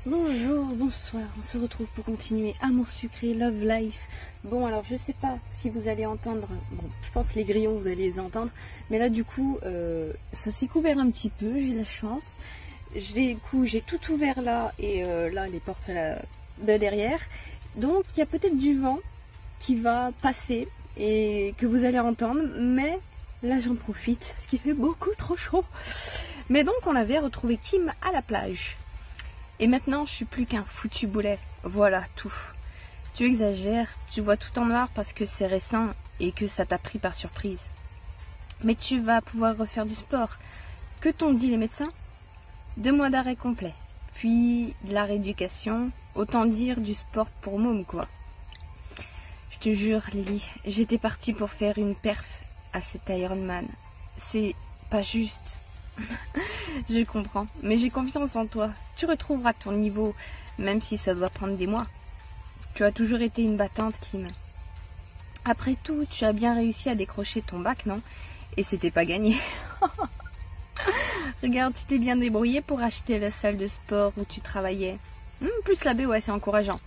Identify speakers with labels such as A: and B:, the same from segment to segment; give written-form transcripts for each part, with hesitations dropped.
A: Bonjour, bonsoir, on se retrouve pour continuer Amour sucré, Love Life. Bon, alors je sais pas si vous allez entendre, bon, je pense que les grillons vous allez les entendre, mais là du coup, ça s'est couvert un petit peu, j'ai la chance. J'ai tout ouvert là et là les portes là, de derrière. Donc il y a peut-être du vent qui va passer et que vous allez entendre, mais là j'en profite parce qu'il fait beaucoup trop chaud. Mais donc on avait retrouvé Kim à la plage. Et maintenant, je suis plus qu'un foutu boulet. Voilà, tout. Tu exagères, tu vois tout en noir parce que c'est récent et que ça t'a pris par surprise. Mais tu vas pouvoir refaire du sport. Que t'ont dit les médecins? 2 mois d'arrêt complet. Puis de la rééducation, autant dire du sport pour môme, quoi. Je te jure, Lily, j'étais partie pour faire une perf à cet Ironman. C'est pas juste. Je comprends, mais j'ai confiance en toi. Tu retrouveras ton niveau, même si ça doit prendre des mois. Tu as toujours été une battante, Kim. Après tout, tu as bien réussi à décrocher ton bac, non? Et c'était pas gagné. Regarde, tu t'es bien débrouillé pour acheter la salle de sport où tu travaillais. Plus la baie, ouais, c'est encourageant.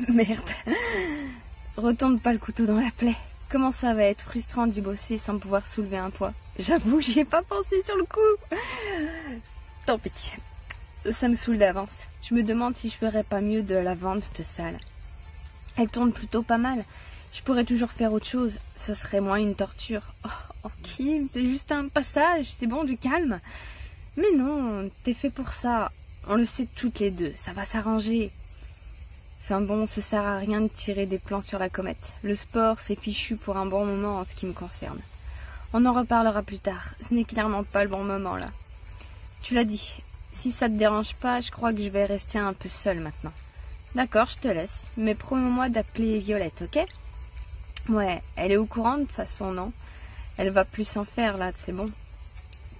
A: Merde. Retourne pas le couteau dans la plaie. Comment ça va être frustrant d'y bosser sans pouvoir soulever un poids? J'avoue, j'y ai pas pensé sur le coup. Tant pis. Ça me saoule d'avance. Je me demande si je ferais pas mieux de la vendre, cette salle. Elle tourne plutôt pas mal. Je pourrais toujours faire autre chose. Ça serait moins une torture. Oh Kim, c'est juste un passage. C'est bon, du calme. Mais non, t'es fait pour ça. On le sait toutes les deux. Ça va s'arranger. Enfin bon, ça sert à rien de tirer des plans sur la comète. Le sport, c'est fichu pour un bon moment en ce qui me concerne. On en reparlera plus tard. Ce n'est clairement pas le bon moment, là. Tu l'as dit. Si ça te dérange pas, je crois que je vais rester un peu seule maintenant. D'accord, je te laisse. Mais promets-moi d'appeler Violette, ok? Ouais, elle est au courant de toute façon, non? Elle va plus s'en faire, là, c'est bon.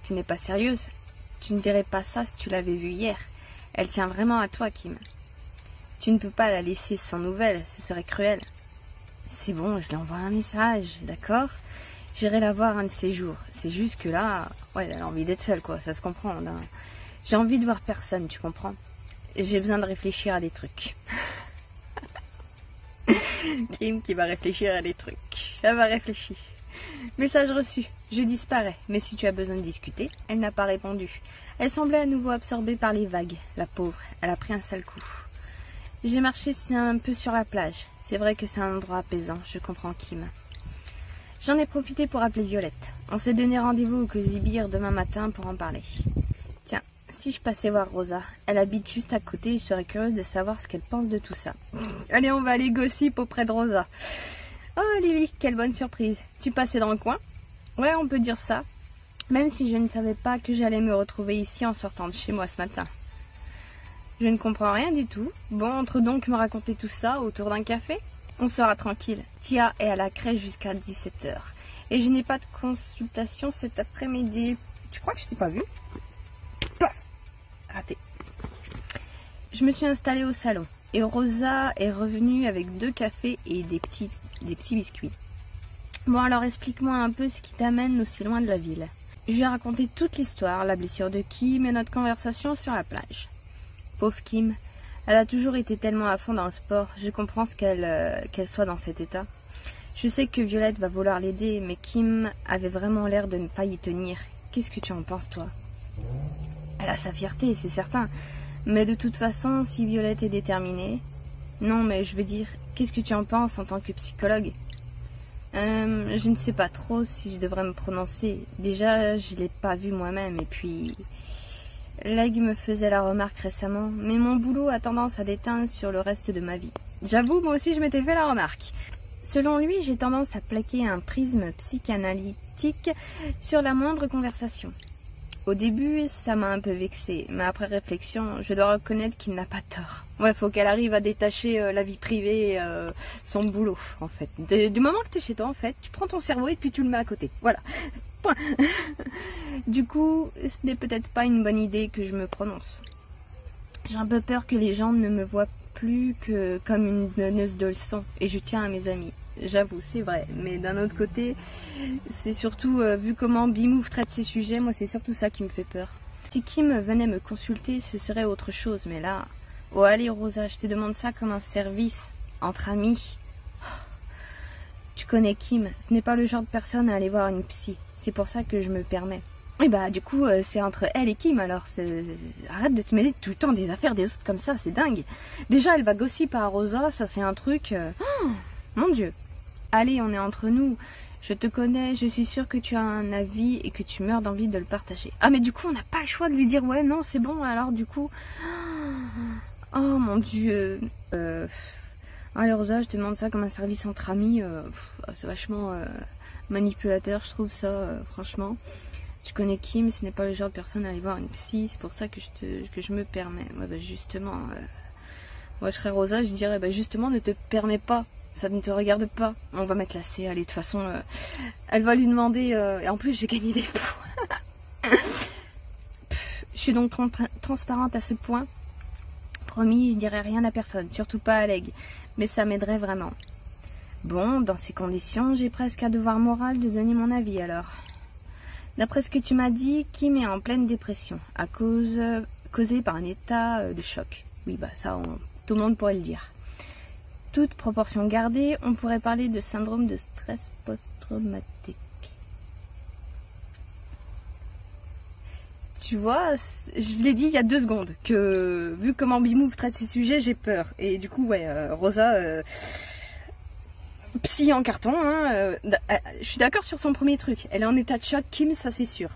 A: Tu n'es pas sérieuse? Tu ne dirais pas ça si tu l'avais vue hier. Elle tient vraiment à toi, Kim. Tu ne peux pas la laisser sans nouvelles, ce serait cruel. C'est bon, je lui envoie un message, d'accord? J'irai la voir un de ces jours. C'est juste que là, ouais, elle a envie d'être seule, quoi, ça se comprend. Là. J'ai envie de voir personne, tu comprends? J'ai besoin de réfléchir à des trucs. Kim qui va réfléchir à des trucs. Elle va réfléchir. Message reçu. Je disparais, mais si tu as besoin de discuter, elle n'a pas répondu. Elle semblait à nouveau absorbée par les vagues. La pauvre, elle a pris un sale coup. J'ai marché un peu sur la plage. C'est vrai que c'est un endroit apaisant, je comprends Kim. J'en ai profité pour appeler Violette. On s'est donné rendez-vous au Cosy Beer demain matin pour en parler. Tiens, si je passais voir Rosa, elle habite juste à côté et je serais curieuse de savoir ce qu'elle pense de tout ça. Allez, on va aller gossip auprès de Rosa. Oh Lily, quelle bonne surprise. Tu passais dans le coin? Ouais, on peut dire ça. Même si je ne savais pas que j'allais me retrouver ici en sortant de chez moi ce matin. Je ne comprends rien du tout. Bon, entre donc me raconter tout ça autour d'un café. On sera tranquille. Tia est à la crèche jusqu'à 17 h. Et je n'ai pas de consultation cet après-midi. Tu crois que je t'ai pas vu? Raté. Je me suis installée au salon. Et Rosa est revenue avec 2 cafés et des petits biscuits. Bon, alors explique-moi un peu ce qui t'amène aussi loin de la ville. Je lui ai raconté toute l'histoire, la blessure de Kim et notre conversation sur la plage. Pauvre Kim, elle a toujours été tellement à fond dans le sport, je comprends qu'elle soit dans cet état. Je sais que Violette va vouloir l'aider, mais Kim avait vraiment l'air de ne pas y tenir. Qu'est-ce que tu en penses, toi? Elle a sa fierté, c'est certain, mais de toute façon, si Violette est déterminée... Non, mais je veux dire, qu'est-ce que tu en penses en tant que psychologue? Je ne sais pas trop si je devrais me prononcer. Déjà, je l'ai pas vu moi-même, et puis... Leg me faisait la remarque récemment, mais mon boulot a tendance à l'éteindre sur le reste de ma vie. J'avoue, moi aussi je m'étais fait la remarque. Selon lui, j'ai tendance à plaquer un prisme psychanalytique sur la moindre conversation. Au début, ça m'a un peu vexée, mais après réflexion, je dois reconnaître qu'il n'a pas tort. Ouais, faut qu'elle arrive à détacher la vie privée, son boulot, en fait. Du moment que t'es chez toi, en fait, tu prends ton cerveau et puis tu le mets à côté. Voilà. Point. Du coup, ce n'est peut-être pas une bonne idée que je me prononce. J'ai un peu peur que les gens ne me voient plus que comme une donneuse de leçons, et je tiens à mes amis. J'avoue, c'est vrai, mais d'un autre côté, c'est surtout, vu comment Bimouf traite ces sujets, moi c'est surtout ça qui me fait peur. Si Kim venait me consulter, ce serait autre chose, mais là... Oh allez Rosa, je te demande ça comme un service, entre amis. Tu connais Kim, ce n'est pas le genre de personne à aller voir une psy. C'est pour ça que je me permets. Et bah du coup, c'est entre elle et Kim, alors arrête de te mêler tout le temps des affaires des autres comme ça, c'est dingue. Déjà, elle va gossip à Rosa, ça c'est un truc... Oh, mon Dieu. Allez, on est entre nous. Je te connais, je suis sûre que tu as un avis et que tu meurs d'envie de le partager. Ah mais du coup, on n'a pas le choix de lui dire ouais, non, c'est bon, alors du coup... Oh mon Dieu. Allez Rosa, je te demande ça comme un service entre amis. C'est vachement manipulateur, je trouve ça, franchement. Tu connais Kim, ce n'est pas le genre de personne à aller voir une psy, c'est pour ça que je me permets. Ouais, bah justement, moi je serais Rosa, je dirais bah justement ne te permets pas. Ça ne te regarde pas. On va mettre la C, allez, de toute façon, elle va lui demander... et en plus, j'ai gagné des points. Je suis donc transparente à ce point. Promis, je dirai rien à personne, surtout pas à Leg. Mais ça m'aiderait vraiment. Bon, dans ces conditions, j'ai presque un devoir moral de donner mon avis, alors. D'après ce que tu m'as dit, Kim est en pleine dépression, causée par un état de choc. Oui, bah ça, tout le monde pourrait le dire. Toute proportion gardée, on pourrait parler de syndrome de stress post-traumatique. Tu vois, je l'ai dit il y a 2 secondes, que vu comment Bimove traite ces sujets, j'ai peur. Et du coup, ouais, Rosa, psy en carton, hein, je suis d'accord sur son premier truc. Elle est en état de choc, Kim, ça c'est sûr.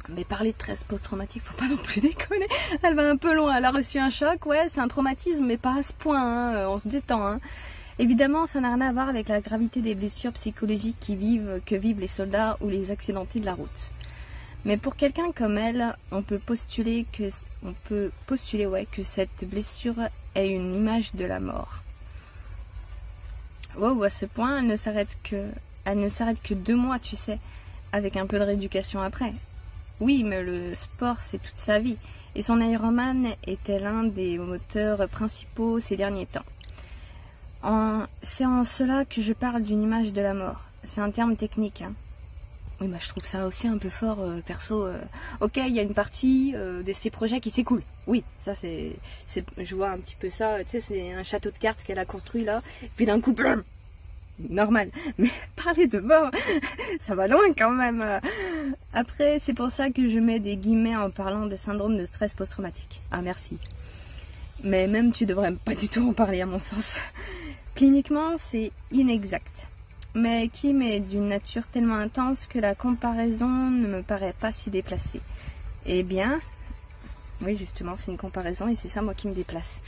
A: Mais parler de stress post-traumatique, faut pas non plus déconner. Elle va un peu loin, elle a reçu un choc, ouais, c'est un traumatisme, mais pas à ce point, hein, on se détend. Hein. Évidemment, ça n'a rien à voir avec la gravité des blessures psychologiques que vivent les soldats ou les accidentés de la route. Mais pour quelqu'un comme elle, on peut postuler que cette blessure est une image de la mort. Wow, à ce point, elle ne s'arrête que 2 mois, tu sais, avec un peu de rééducation après. Oui, mais le sport, c'est toute sa vie. Et son Ironman était l'un des moteurs principaux ces derniers temps. C'est en cela que je parle d'une image de la mort. C'est un terme technique. Hein. Oui, bah, je trouve ça aussi un peu fort, perso. Ok, il y a une partie de ces projets qui s'écoulent. Oui, ça je vois un petit peu ça. Tu sais, c'est un château de cartes qu'elle a construit là. Puis d'un coup, blum, normal. Mais parler de mort, ça va loin quand même. Après, c'est pour ça que je mets des guillemets en parlant de syndrome de stress post-traumatique. Ah, merci. Mais même tu devrais pas du tout en parler à mon sens. Cliniquement, c'est inexact. Mais Kim est d'une nature tellement intense que la comparaison ne me paraît pas si déplacée. Eh bien, oui justement, c'est une comparaison et c'est ça moi qui me déplace.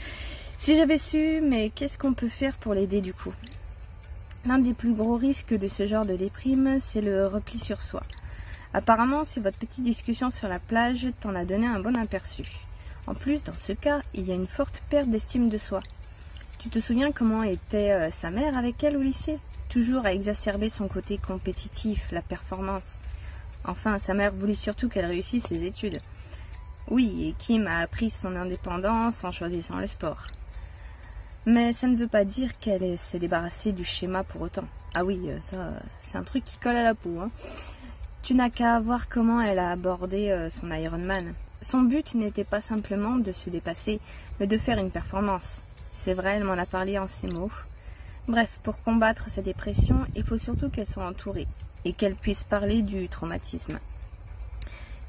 A: Si j'avais su, mais qu'est-ce qu'on peut faire pour l'aider du coup? L'un des plus gros risques de ce genre de déprime, c'est le repli sur soi. Apparemment, c'est votre petite discussion sur la plage t'en a donné un bon aperçu. En plus, dans ce cas, il y a une forte perte d'estime de soi. Tu te souviens comment était sa mère avec elle au lycée? Toujours à exacerber son côté compétitif, la performance. Enfin, sa mère voulait surtout qu'elle réussisse ses études. Oui, et Kim a appris son indépendance en choisissant le sport. Mais ça ne veut pas dire qu'elle s'est débarrassée du schéma pour autant. Ah oui, ça, c'est un truc qui colle à la peau. Hein. Tu n'as qu'à voir comment elle a abordé son Ironman. Son but n'était pas simplement de se dépasser, mais de faire une performance. C'est vrai, elle m'en a parlé en ces mots. Bref, pour combattre sa dépression, il faut surtout qu'elle soit entourée et qu'elle puisse parler du traumatisme.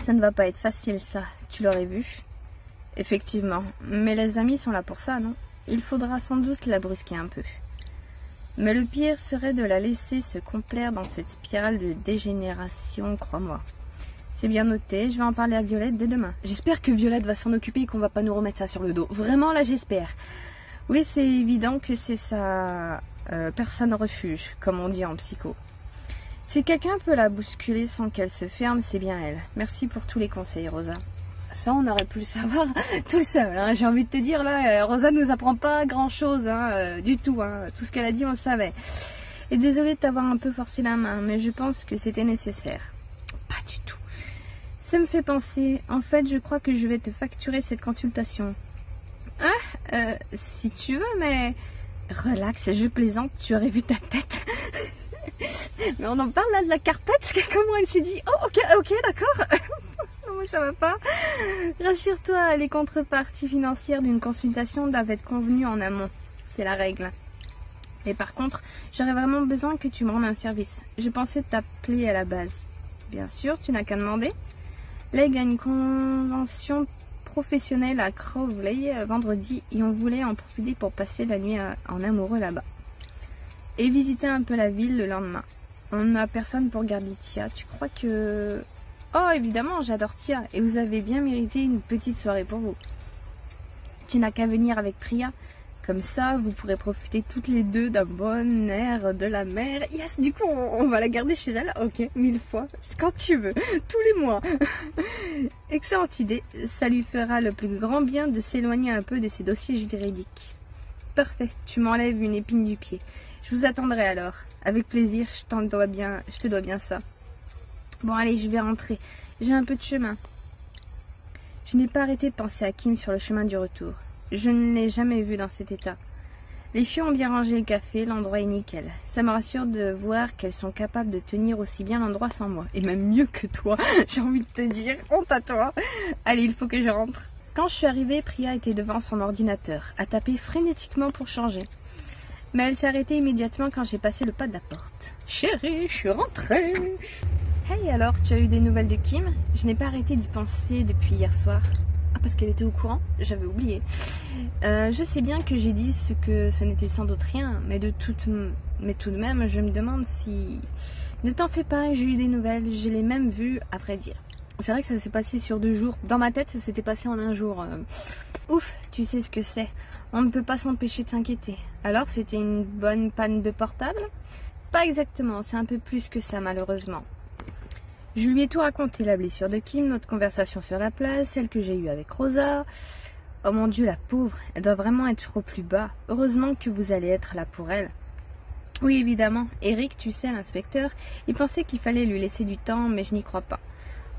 A: Ça ne va pas être facile, ça, tu l'aurais vu. Effectivement, mais les amis sont là pour ça, non? Il faudra sans doute la brusquer un peu. Mais le pire serait de la laisser se complaire dans cette spirale de dégénération, crois-moi. C'est bien noté, je vais en parler à Violette dès demain. J'espère que Violette va s'en occuper et qu'on va pas nous remettre ça sur le dos. Vraiment, là, j'espère. Oui, c'est évident que c'est sa personne refuge, comme on dit en psycho. Si quelqu'un peut la bousculer sans qu'elle se ferme, c'est bien elle. Merci pour tous les conseils, Rosa. Ça, on aurait pu le savoir tout seul. Hein. J'ai envie de te dire, là, Rosa ne nous apprend pas grand-chose, hein, du tout. Hein. Tout ce qu'elle a dit, on le savait. Et désolée de t'avoir un peu forcé la main, mais je pense que c'était nécessaire. Pas du tout. Ça me fait penser, en fait, je crois que je vais te facturer cette consultation. Ah, si tu veux, mais relax, je plaisante, tu aurais vu ta tête. Mais on en parle là de la carpette, comment elle s'est dit, oh ok, d'accord. Moi ça va pas. Rassure-toi, les contreparties financières d'une consultation doivent être convenues en amont. C'est la règle. Et par contre, j'aurais vraiment besoin que tu me rendes un service. Je pensais t'appeler à la base. Bien sûr, tu n'as qu'à demander. Leg a une convention professionnelle à Crowley vendredi et on voulait en profiter pour passer la nuit en amoureux là-bas. Et visiter un peu la ville le lendemain. On n'a personne pour garder Tia. Tu crois que... Oh, évidemment, j'adore Tia. Et vous avez bien mérité une petite soirée pour vous. Tu n'as qu'à venir avec Priya. Comme ça, vous pourrez profiter toutes les deux d'un bon air de la mer. Yes, du coup, on va la garder chez elle. Ok, 1000 fois. C'est quand tu veux. Tous les mois. Excellente idée. Ça lui fera le plus grand bien de s'éloigner un peu de ses dossiers juridiques. Parfait. Tu m'enlèves une épine du pied. Je vous attendrai alors. Avec plaisir, je te dois bien ça. Bon, allez, je vais rentrer. J'ai un peu de chemin. Je n'ai pas arrêté de penser à Kim sur le chemin du retour. Je ne l'ai jamais vue dans cet état. Les filles ont bien rangé le café, l'endroit est nickel. Ça me rassure de voir qu'elles sont capables de tenir aussi bien l'endroit sans moi. Et même mieux que toi, j'ai envie de te dire. Honte à toi. Allez, il faut que je rentre. Quand je suis arrivée, Priya était devant son ordinateur, à taper frénétiquement pour changer. Mais elle s'est arrêtée immédiatement quand j'ai passé le pas de la porte. Chérie, je suis rentrée. Hey, alors, tu as eu des nouvelles de Kim? Je n'ai pas arrêté d'y penser depuis hier soir. Ah, parce qu'elle était au courant? J'avais oublié. Je sais bien que j'ai dit ce n'était sans doute rien, mais tout de même, je me demande si... Ne t'en fais pas, j'ai eu des nouvelles, je l'ai même vues, à vrai dire. C'est vrai que ça s'est passé sur 2 jours. Dans ma tête, ça s'était passé en 1 jour. Ouf, tu sais ce que c'est. On ne peut pas s'empêcher de s'inquiéter. Alors, c'était une bonne panne de portable? Pas exactement, c'est un peu plus que ça, malheureusement. Je lui ai tout raconté, la blessure de Kim, notre conversation sur la plage, celle que j'ai eue avec Rosa. Oh mon Dieu, la pauvre, elle doit vraiment être au plus bas. Heureusement que vous allez être là pour elle. Oui, évidemment. Eric, tu sais, l'inspecteur, il pensait qu'il fallait lui laisser du temps, mais je n'y crois pas.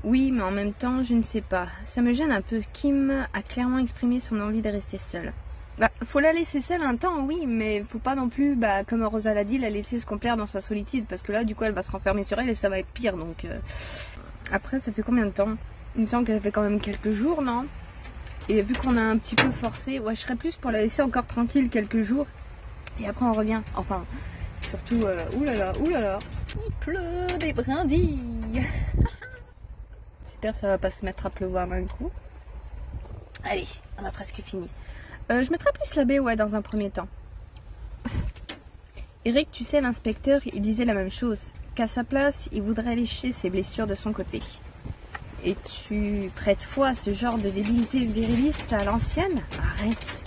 A: Oui, mais en même temps, je ne sais pas. Ça me gêne un peu. Kim a clairement exprimé son envie de rester seule. Bah, faut la laisser seule un temps, oui, mais faut pas non plus, comme Rosa l'a dit, la laisser se complaire dans sa solitude, parce que là, du coup, elle va se renfermer sur elle et ça va être pire, donc... Après, ça fait combien de temps? Il me semble qu'elle fait quand même quelques jours, non? Et vu qu'on a un petit peu forcé, ouais, je serais plus pour la laisser encore tranquille quelques jours, et après on revient. Enfin, surtout, oulala, il pleut des brindilles. J'espère que ça va pas se mettre à pleuvoir d'un coup. Allez, on a presque fini. Je mettrais plus la baie, ouais, dans un premier temps. Eric, tu sais, l'inspecteur, il disait la même chose. Qu'à sa place, il voudrait lécher ses blessures de son côté. Et tu prêtes foi à ce genre de débilité viriliste à l'ancienne? Arrête.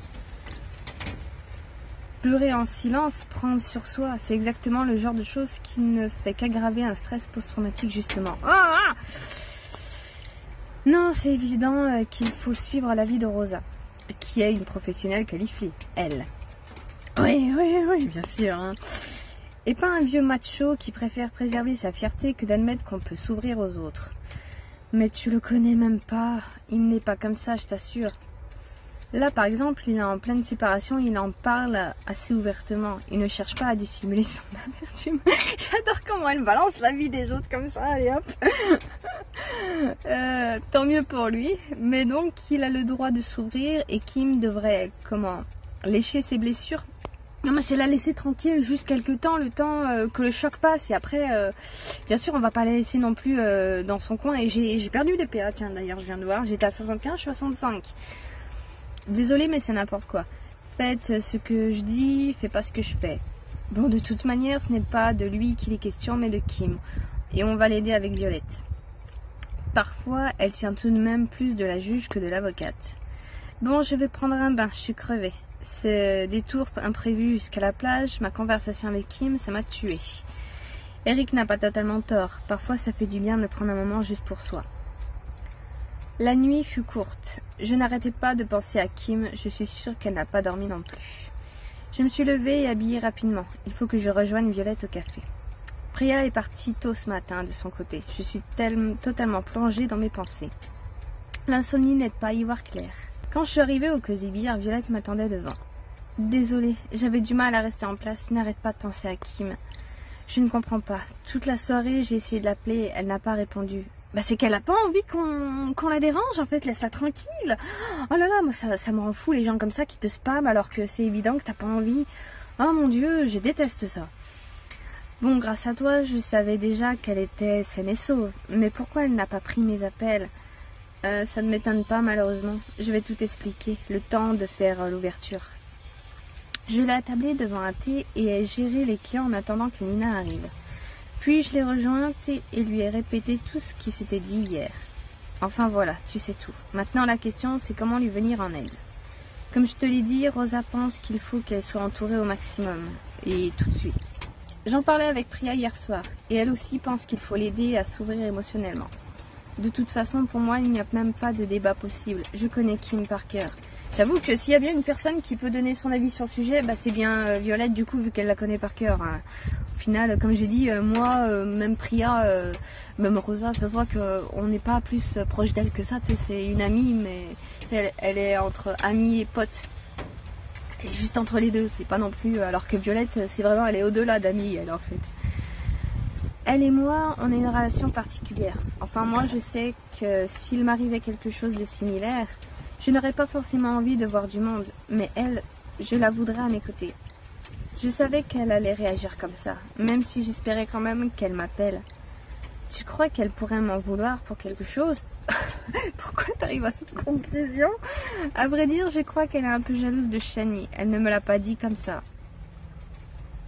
A: Pleurer en silence, prendre sur soi, c'est exactement le genre de chose qui ne fait qu'aggraver un stress post-traumatique, justement. Ah! Non, c'est évident qu'il faut suivre l'avis de Rosa, qui est une professionnelle qualifiée, elle. Oui, bien sûr. Hein. Et pas un vieux macho qui préfère préserver sa fierté que d'admettre qu'on peut s'ouvrir aux autres. Mais tu le connais même pas, il n'est pas comme ça, je t'assure. Là, par exemple, il est en pleine séparation, il en parle assez ouvertement. Il ne cherche pas à dissimuler son amertume. J'adore comment elle balance la vie des autres comme ça, allez hop. Tant mieux pour lui, mais donc il a le droit de s'ouvrir et Kim devrait, lécher ses blessures. Non mais c'est la laisser tranquille juste quelques temps, le temps que le choc passe et après, bien sûr on va pas la laisser non plus dans son coin et j'ai perdu des PA, tiens d'ailleurs je viens de voir, j'étais à 75, 65. Désolée mais c'est n'importe quoi. Faites ce que je dis, faites pas ce que je fais. Bon de toute manière ce n'est pas de lui qu'il est question mais de Kim et on va l'aider avec Violette. Parfois elle tient tout de même plus de la juge que de l'avocate. Bon je vais prendre un bain, je suis crevée. Ces détours imprévus jusqu'à la plage, ma conversation avec Kim, ça m'a tuée. Eric n'a pas totalement tort. Parfois, ça fait du bien de prendre un moment juste pour soi. La nuit fut courte. Je n'arrêtais pas de penser à Kim. Je suis sûre qu'elle n'a pas dormi non plus. Je me suis levée et habillée rapidement. Il faut que je rejoigne Violette au café. Priya est partie tôt ce matin de son côté. Je suis totalement plongée dans mes pensées. L'insomnie n'aide pas à y voir clair. Quand je suis arrivée au Cosy Beer, Violette m'attendait devant. Désolée, j'avais du mal à rester en place, je n'arrête pas de penser à Kim. Je ne comprends pas. Toute la soirée, j'ai essayé de l'appeler, elle n'a pas répondu. Bah c'est qu'elle a pas envie qu'on la dérange en fait, laisse-la tranquille. Oh là là, moi ça me rend fou les gens comme ça qui te spamment alors que c'est évident que t'as pas envie. Oh mon Dieu, je déteste ça. Bon, grâce à toi, je savais déjà qu'elle était saine et sauve. Mais pourquoi elle n'a pas pris mes appels? Ça ne m'étonne pas malheureusement. Je vais tout expliquer, le temps de faire l'ouverture. Je l'ai attablée devant un thé et ai géré les clients en attendant que Nina arrive. Puis je l'ai rejointe et lui ai répété tout ce qui s'était dit hier. Enfin voilà, tu sais tout. Maintenant la question c'est comment lui venir en aide. Comme je te l'ai dit, Rosa pense qu'il faut qu'elle soit entourée au maximum. Et tout de suite. J'en parlais avec Priya hier soir, et elle aussi pense qu'il faut l'aider à s'ouvrir émotionnellement. De toute façon, pour moi, il n'y a même pas de débat possible. Je connais Kim par cœur. J'avoue que s'il y a bien une personne qui peut donner son avis sur le sujet, bah c'est bien Violette, du coup, vu qu'elle la connaît par cœur. Hein. Au final, comme j'ai dit, moi, même Priya, même Rosa, ça se voit qu'on n'est pas plus proche d'elle que ça. C'est une amie, mais elle est entre amie et pote. Elle est juste entre les deux, c'est pas non plus... Alors que Violette, c'est vraiment, elle est au-delà d'amie, elle, en fait. Elle et moi, on a une relation particulière. Enfin, moi, je sais que s'il m'arrivait quelque chose de similaire, je n'aurais pas forcément envie de voir du monde. Mais elle, je la voudrais à mes côtés. Je savais qu'elle allait réagir comme ça, même si j'espérais quand même qu'elle m'appelle. Tu crois qu'elle pourrait m'en vouloir pour quelque chose? Pourquoi t'arrives à cette conclusion? À vrai dire, je crois qu'elle est un peu jalouse de Shani. Elle ne me l'a pas dit comme ça.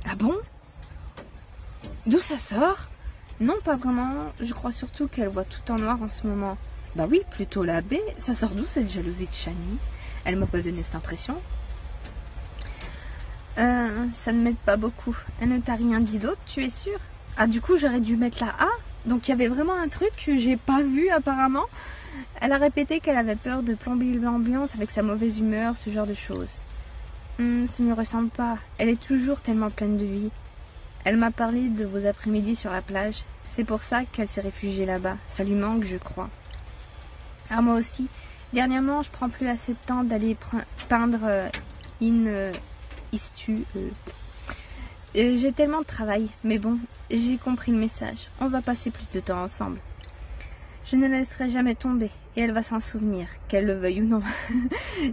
A: Ah bon? D'où ça sort? Non, pas vraiment. Je crois surtout qu'elle voit tout en noir en ce moment. Bah oui, plutôt la baie. Ça sort d'où cette jalousie de Shani? Elle m'a pas donné cette impression. Ça ne m'aide pas beaucoup. Elle ne t'a rien dit d'autre, tu es sûre? Ah, du coup, j'aurais dû mettre la A. Donc il y avait vraiment un truc que j'ai pas vu apparemment. Elle a répété qu'elle avait peur de plomber l'ambiance avec sa mauvaise humeur, ce genre de choses. Ça ne me ressemble pas. Elle est toujours tellement pleine de vie. Elle m'a parlé de vos après-midi sur la plage. C'est pour ça qu'elle s'est réfugiée là-bas. Ça lui manque, je crois. Ah, moi aussi. Dernièrement, je prends plus assez de temps d'aller peindre Istu. J'ai tellement de travail, mais bon, j'ai compris le message. On va passer plus de temps ensemble. Je ne la laisserai jamais tomber, et elle va s'en souvenir, qu'elle le veuille ou non.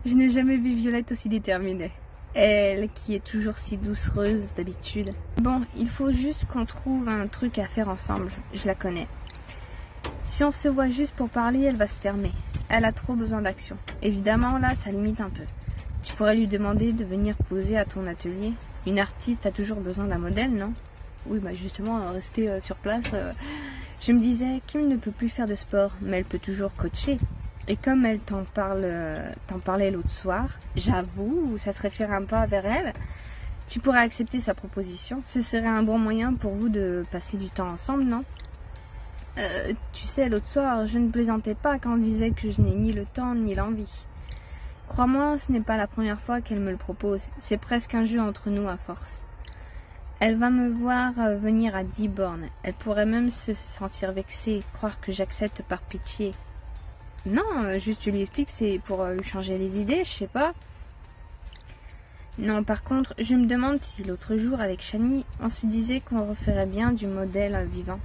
A: Je n'ai jamais vu Violette aussi déterminée. Elle qui est toujours si doucereuse d'habitude. Bon, il faut juste qu'on trouve un truc à faire ensemble. Je la connais. Si on se voit juste pour parler, elle va se fermer. Elle a trop besoin d'action. Évidemment, là, ça limite un peu. Tu pourrais lui demander de venir poser à ton atelier. Une artiste a toujours besoin d'un modèle, non? Oui, bah justement, rester sur place. Je me disais, Kim ne peut plus faire de sport, mais elle peut toujours coacher. Et comme elle t'en parlait l'autre soir, j'avoue, ça te réfère un pas vers elle. Tu pourrais accepter sa proposition. Ce serait un bon moyen pour vous de passer du temps ensemble, non? Tu sais, l'autre soir, je ne plaisantais pas quand on disait que je n'ai ni le temps ni l'envie. Crois-moi, ce n'est pas la première fois qu'elle me le propose. C'est presque un jeu entre nous à force. Elle va me voir venir à 10 bornes. Elle pourrait même se sentir vexée, croire que j'accepte par pitié. Non, juste je lui explique, c'est pour lui changer les idées, je sais pas. Non, par contre, je me demande si l'autre jour, avec Shani, on se disait qu'on referait bien du modèle vivant.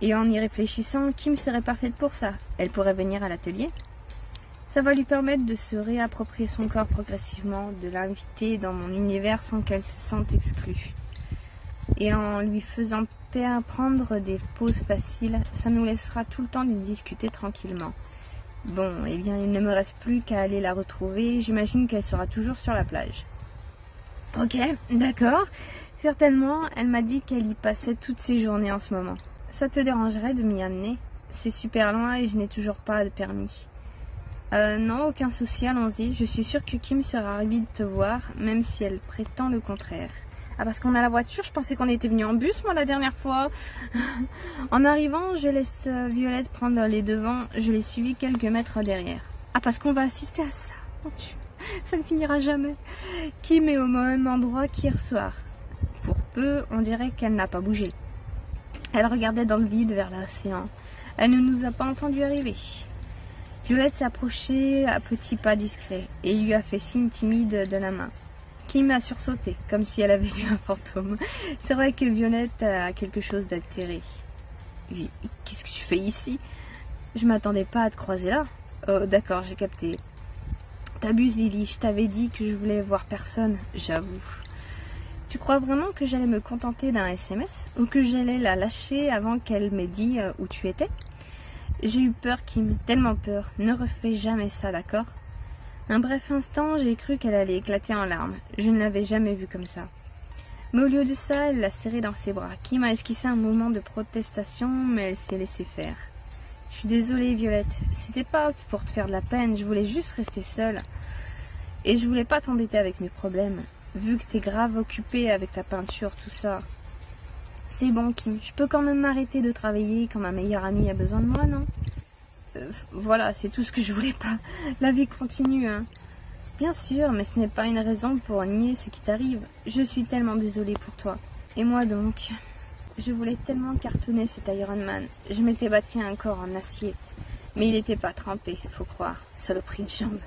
A: Et en y réfléchissant, Kim serait parfaite pour ça. Elle pourrait venir à l'atelier. Ça va lui permettre de se réapproprier son corps progressivement, de l'inviter dans mon univers sans qu'elle se sente exclue. Et en lui faisant prendre des pauses faciles, ça nous laissera tout le temps de discuter tranquillement. Bon, eh bien, il ne me reste plus qu'à aller la retrouver. J'imagine qu'elle sera toujours sur la plage. Ok, d'accord. Certainement, elle m'a dit qu'elle y passait toutes ses journées en ce moment. Ça te dérangerait de m'y amener? C'est super loin et je n'ai toujours pas de permis. Non, aucun souci, allons-y. Je suis sûre que Kim sera ravie de te voir, même si elle prétend le contraire. Ah, parce qu'on a la voiture, je pensais qu'on était venu en bus, moi, la dernière fois. En arrivant, je laisse Violette prendre les devants. Je l'ai suivie quelques mètres derrière. Ah, parce qu'on va assister à ça. Mon Dieu, ça ne finira jamais. Kim est au même endroit qu'hier soir. Pour peu, on dirait qu'elle n'a pas bougé. Elle regardait dans le vide vers l'océan. Elle ne nous a pas entendus arriver. Violette s'est approchée à petits pas discrets et lui a fait signe timide de la main. Kim a sursauté, comme si elle avait vu un fantôme. C'est vrai que Violette a quelque chose d'atterré. qu'est-ce que tu fais ici? Je m'attendais pas à te croiser là. Oh, d'accord, j'ai capté. T'abuses, Lily, je t'avais dit que je voulais voir personne, j'avoue. Tu crois vraiment que j'allais me contenter d'un SMS ou que j'allais la lâcher avant qu'elle m'ait dit où tu étais? J'ai eu peur, Kim, tellement peur. Ne refais jamais ça, d'accord? Un bref instant, j'ai cru qu'elle allait éclater en larmes. Je ne l'avais jamais vue comme ça. Mais au lieu de ça, elle l'a serrée dans ses bras. Kim a esquissé un mouvement de protestation, mais elle s'est laissée faire. Je suis désolée, Violette. C'était pas pour te faire de la peine, je voulais juste rester seule. Et je voulais pas t'embêter avec mes problèmes. Vu que t'es grave occupée avec ta peinture, tout ça. C'est bon, Kim, je peux quand même m'arrêter de travailler quand ma meilleure amie a besoin de moi, non? Voilà, c'est tout ce que je voulais pas. La vie continue, hein. Bien sûr, mais ce n'est pas une raison pour nier ce qui t'arrive. Je suis tellement désolée pour toi. Et moi donc? Je voulais tellement cartonner cet Iron Man. Je m'étais bâti un corps en acier. Mais il n'était pas trempé, faut croire. Saloperie de jambe.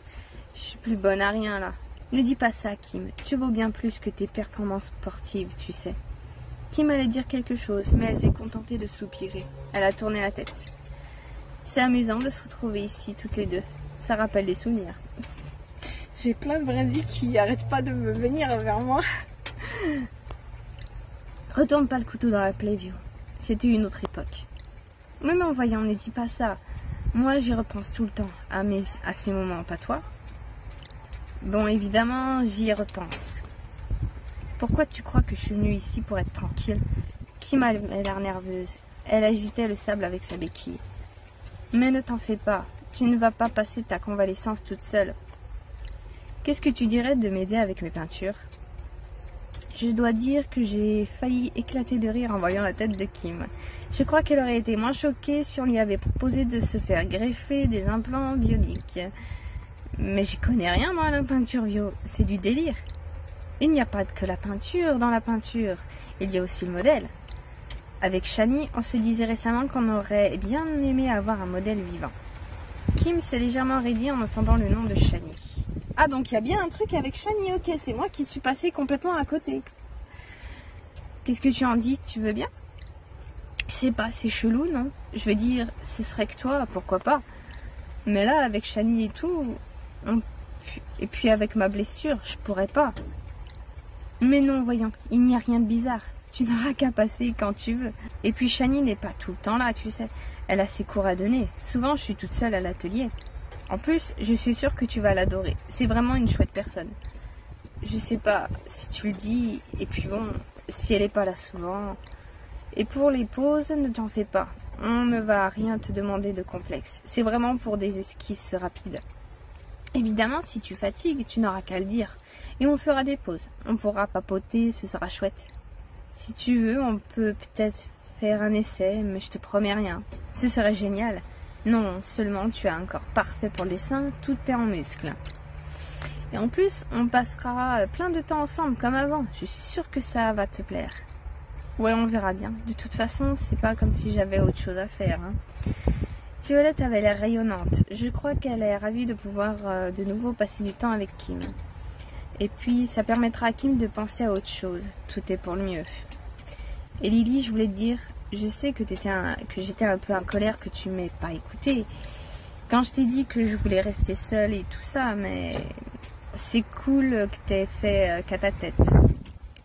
A: Je suis plus bonne à rien, là. Ne dis pas ça, Kim. Tu vaux bien plus que tes performances sportives, tu sais. Kim allait dire quelque chose, mais elle s'est contentée de soupirer. Elle a tourné la tête. C'est amusant de se retrouver ici, toutes les deux. Ça rappelle des souvenirs. J'ai plein de brindilles qui n'arrêtent pas de me venir vers moi. Retourne pas le couteau dans la plaie, vieux. C'était une autre époque. Mais non, voyons, ne dis pas ça. Moi, j'y repense tout le temps, à ces moments, pas toi? Bon, évidemment, j'y repense. Pourquoi tu crois que je suis venue ici pour être tranquille? Kim a l'air nerveuse. Elle agitait le sable avec sa béquille. Mais ne t'en fais pas. Tu ne vas pas passer ta convalescence toute seule. Qu'est-ce que tu dirais de m'aider avec mes peintures? Je dois dire que j'ai failli éclater de rire en voyant la tête de Kim. Je crois qu'elle aurait été moins choquée si on lui avait proposé de se faire greffer des implants bioniques. Mais j'y connais rien, moi, à la peinture bio. C'est du délire. Il n'y a pas que la peinture dans la peinture. Il y a aussi le modèle. Avec Shani, on se disait récemment qu'on aurait bien aimé avoir un modèle vivant. Kim s'est légèrement raidie en entendant le nom de Shani. Ah, donc il y a bien un truc avec Shani, ok, c'est moi qui suis passée complètement à côté. Qu'est-ce que tu en dis? Tu veux bien? Je sais pas, c'est chelou, non? Je veux dire, ce serait que toi, pourquoi pas? Mais là, avec Shani et tout, et puis avec ma blessure, je pourrais pas. Mais non, voyons, il n'y a rien de bizarre. Tu n'auras qu'à passer quand tu veux. Et puis Shani n'est pas tout le temps là, tu sais. Elle a ses cours à donner. Souvent, je suis toute seule à l'atelier. En plus, je suis sûre que tu vas l'adorer. C'est vraiment une chouette personne. Je sais pas si tu le dis. Et puis bon, si elle n'est pas là souvent. Et pour les pauses, ne t'en fais pas. On ne va rien te demander de complexe. C'est vraiment pour des esquisses rapides. Évidemment, si tu fatigues, tu n'auras qu'à le dire. Et on fera des pauses. On pourra papoter, ce sera chouette. Si tu veux, on peut peut-être faire un essai, mais je te promets rien. Ce serait génial. Non, seulement tu as un corps parfait pour le dessin, tout est en muscles. Et en plus, on passera plein de temps ensemble comme avant. Je suis sûre que ça va te plaire. Ouais, on verra bien. De toute façon, c'est pas comme si j'avais autre chose à faire, hein. Violette avait l'air rayonnante. Je crois qu'elle est ravie de pouvoir de nouveau passer du temps avec Kim. Et puis, ça permettra à Kim de penser à autre chose. Tout est pour le mieux. Et Lily, je voulais te dire, je sais que j'étais un peu en colère que tu m'aies pas écouté. Quand je t'ai dit que je voulais rester seule et tout ça, mais c'est cool que t'aies fait qu'à ta tête.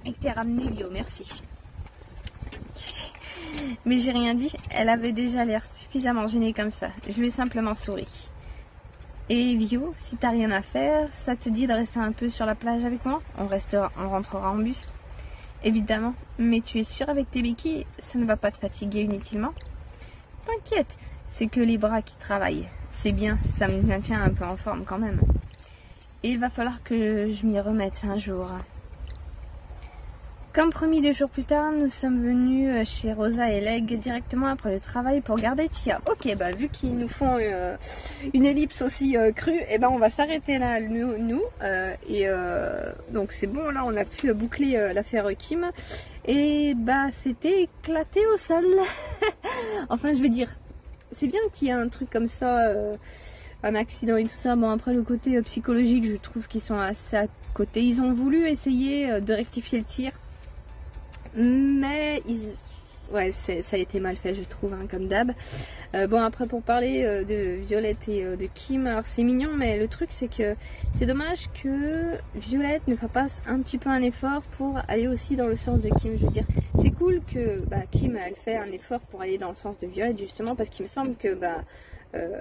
A: Et que t'aies ramené Vio, merci. Mais j'ai rien dit, elle avait déjà l'air suffisamment gênée comme ça. Je lui ai simplement souri. Et Vio, si t'as rien à faire, ça te dit de rester un peu sur la plage avec moi? On rentrera en bus. Évidemment, mais tu es sûre avec tes béquilles, ça ne va pas te fatiguer inutilement? T'inquiète, c'est que les bras qui travaillent. C'est bien, ça me maintient un peu en forme quand même. Et il va falloir que je m'y remette un jour. Comme promis 2 jours plus tard, nous sommes venus chez Rosa et Leg directement après le travail pour garder Tia. Ok, bah vu qu'ils nous font une ellipse aussi crue, et ben on va s'arrêter là nous. Donc c'est bon, là on a pu boucler l'affaire Kim. Et bah c'était éclaté au sol. Enfin je veux dire, c'est bien qu'il y ait un truc comme ça, un accident et tout ça. Bon après le côté psychologique, je trouve qu'ils sont assez à côté. Ils ont voulu essayer de rectifier le tir. Mais ouais, ça a été mal fait, je trouve, hein, comme d'hab. Bon, après, pour parler de Violette et de Kim, alors c'est mignon, mais le truc, c'est que c'est dommage que Violette ne fasse pas un petit peu un effort pour aller aussi dans le sens de Kim. Je veux dire, c'est cool que Kim, elle fait un effort pour aller dans le sens de Violette, justement, parce qu'il me semble que,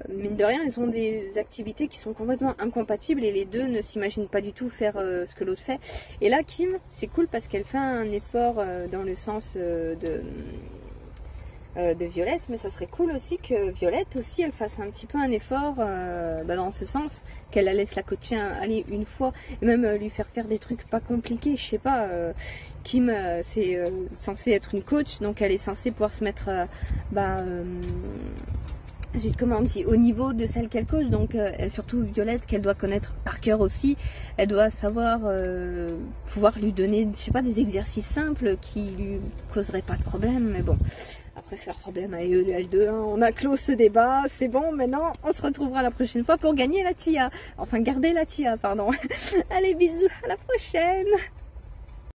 A: mine de rien, ils ont des activités qui sont complètement incompatibles et les deux ne s'imaginent pas du tout faire ce que l'autre fait. Et là, Kim, c'est cool parce qu'elle fait un effort dans le sens de Violette, mais ça serait cool aussi que Violette aussi elle fasse un petit peu un effort dans ce sens, qu'elle la laisse la coacher aller une fois et même lui faire des trucs pas compliqués. Je sais pas, Kim c'est censé être une coach, donc elle est censée pouvoir se mettre comment on dit, au niveau de celle qu'elle coach, donc surtout Violette qu'elle doit connaître par cœur aussi, elle doit savoir pouvoir lui donner, je sais pas, des exercices simples qui lui causeraient pas de problème, mais bon, après c'est leur problème à eux, les L2, hein. On a clos ce débat, c'est bon, maintenant on se retrouvera la prochaine fois pour gagner la TIA, enfin garder la TIA, pardon. Allez, bisous, à la prochaine.